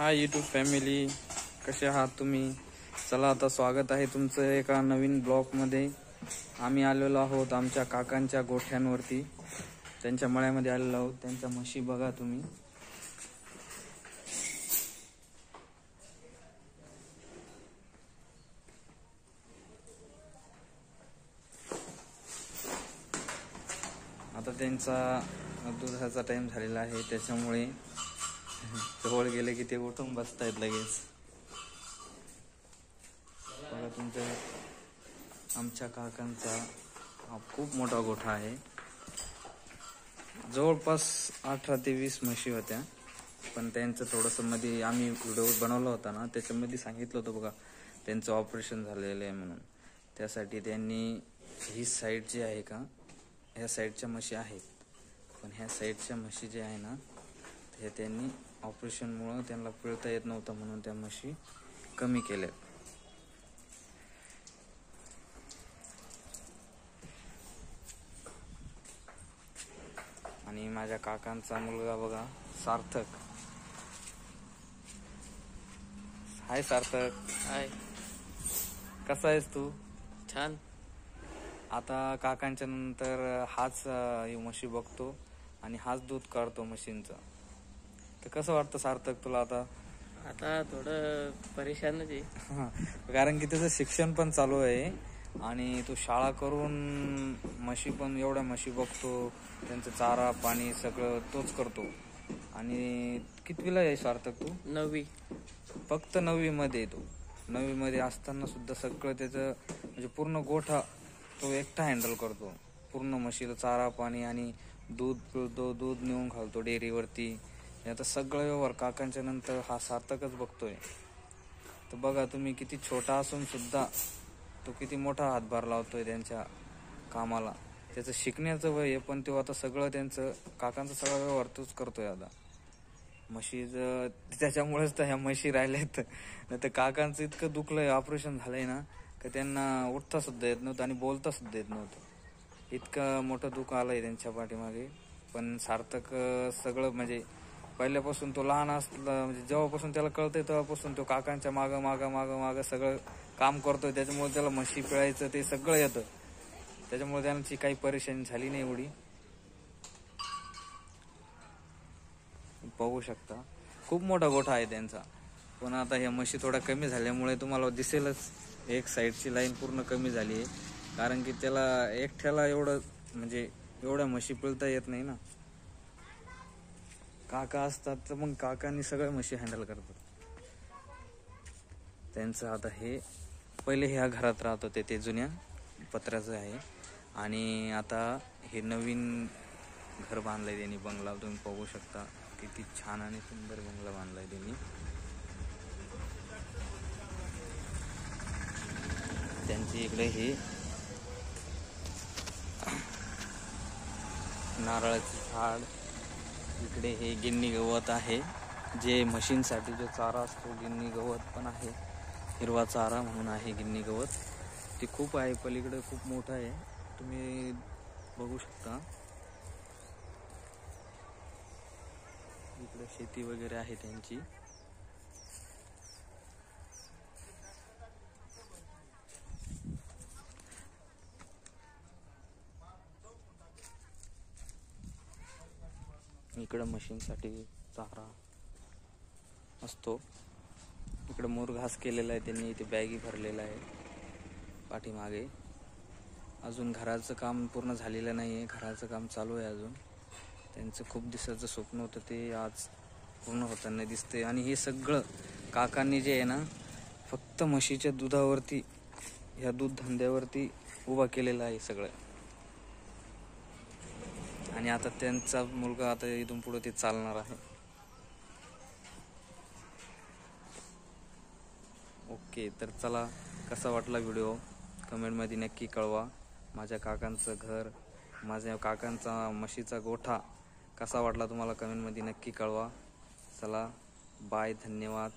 Hi YouTube family, कसे आहात तुम्ही? चला आता स्वागत आहे तुमचं एका नवीन ब्लॉगमध्ये. आम्ही आलेलो आहोत आमच्या काकांच्या गोठ्यांवरती, त्यांच्या मळ्यामध्ये आलेलो आहोत. त्यांच्या म्हशी बघा तुम्ही. आता त्यांचा दुधाचा टाइम झालेला आहे, त्याच्यामुळे जवळ गेले की ते उठून बसतायत लगेच. बघा तुमच्या आमच्या काकांचा हा खूप मोठा गोठा आहे. जवळपास 18 ते 20 म्हशी होत्या. पण त्यांचं थोडंसं मध्ये आम्ही व्हिडिओ बनवला होता ना, त्याच्यामध्ये सांगितलं होतं बघा त्यांचं ऑपरेशन झालेलं आहे म्हणून. त्यासाठी त्यांनी ही साईड जी आहे का, ह्या साईडच्या म्हशी आहेत, पण ह्या साईडच्या म्हशी जे आहे ना, हे त्यांनी ऑपरेशनमुळं त्यांना पिळता येत नव्हतं म्हणून त्या म्हशी कमी केल्या. आणि माझ्या काकांचा मुलगा बघा, सार्थक. हाय सार्थक. हाय. कसा आहेस तू? छान. आता काकांच्या नंतर हाच म्हशी बघतो आणि हाच दूध काढतो म्हशींचं. तर कसं वाटतं सार्थक तुला आता? आता थोडं परेशानच आहे. कारण की त्याचं शिक्षण पण चालू आहे आणि तो शाळा करून म्हशी पण एवढ्या म्हशी बघतो, त्यांचं चारा पाणी सगळं तोच करतो. आणि कितवीला आहे सार्थक तू? 9वी. फक्त 9वी मध्ये येतो. 9वी मध्ये असताना सुद्धा सगळं त्याचं म्हणजे पूर्ण गोठा तो एकटा हँडल करतो. पूर्ण म्हशीला चारा पाणी आणि दूध पिळतो, दूध नेऊन घालतो डेअरीवरती. आता सगळं व्यवहार काकांच्या नंतर हा सार्थकच बघतोय. तर बघा तुम्ही, किती छोटा असून सुद्धा तो किती मोठा हातभार लावतोय त्यांच्या कामाला. त्याचं शिकण्याचं वय आहे, पण तो आता सगळं त्यांचं काकांचा सगळा व्यवहार तोच करतोय. आता म्हशी त्याच्यामुळेच तर ह्या म्हशी राहिल्यात. नाही तर काकांचं इतकं दुखलंय, ऑपरेशन झालंय ना, की त्यांना उठता सुद्धा येत नव्हतं आणि बोलता सुद्धा येत नव्हतं. इतकं मोठं दुःख आलंय त्यांच्या पाठीमागे. पण सार्थक सगळं म्हणजे पहिल्यापासून तो लहान असला, म्हणजे जेव्हापासून त्याला कळतंय तेव्हापासून तो काकांच्या मागं सगळं काम करतोय. त्याच्यामुळे त्याला म्हशी पिळायचं ते सगळं येतं. त्याच्यामुळे त्यांची काही परेशानी झाली नाही एवढी. बघू शकता खूप मोठा गोठा आहे त्यांचा. पण आता ह्या म्हशी थोड्या कमी झाल्यामुळे तुम्हाला दिसेलच, एक साईडची लाईन पूर्ण कमी झाली आहे. कारण की त्याला एकट्याला एवढं म्हणजे एवढ्या म्हशी पिळता येत नाही ना. काका असतात तर मग काकांनी सगळ्या म्हशी हँडल करतात. त्यांचं आता हे पहिले ह्या घरात राहत होते, ते जुन्या पत्र्याचं आहे. आणि आता हे नवीन घर बांधलंय त्यांनी, बंगला. तुम्ही बघू शकता किती छान आणि सुंदर बंगला बांधलाय त्यांनी. त्यांची इकडे हे नारळाचं झाड, इकडे हे गिन्नी गवत आहे, जे म्हशींसाठी जो चारा असतो. गिन्नी गवत पण आहे, हिरवा चारा म्हणून आहे गिन्नी गवत. ते खूप आहे पलीकडे, खूप मोठं आहे, तुम्ही बघू शकता. इकडे शेती वगैरे आहे त्यांची. इकडं म्हशींसाठी चारा असतो. इकडं मोर घास केलेला आहे त्यांनी, इथे बॅगी भरलेला आहे पाठीमागे. अजून घराचं काम पूर्ण झालेलं नाही आहे, घराचं काम चालू आहे अजून. त्यांचं खूप दिवसाचं स्वप्न होतं, ते आज पूर्ण होताना दिसतंय. आणि हे सगळं काकांनी जे आहे ना, फक्त म्हशीच्या दुधावरती, ह्या दूध धंद्यावरती उभा केलेलं आहे सगळं. आणि आता त्यांचा मुलगा आता इथून पुढे ते चालणार आहे. ओके, तर चला, कसा वाटला व्हिडिओ कमेंटमध्ये नक्की कळवा. माझ्या काकांचं घर, माझ्या काकांचा म्हशीचा गोठा कसा वाटला तुम्हाला कमेंटमध्ये नक्की कळवा. चला बाय, धन्यवाद.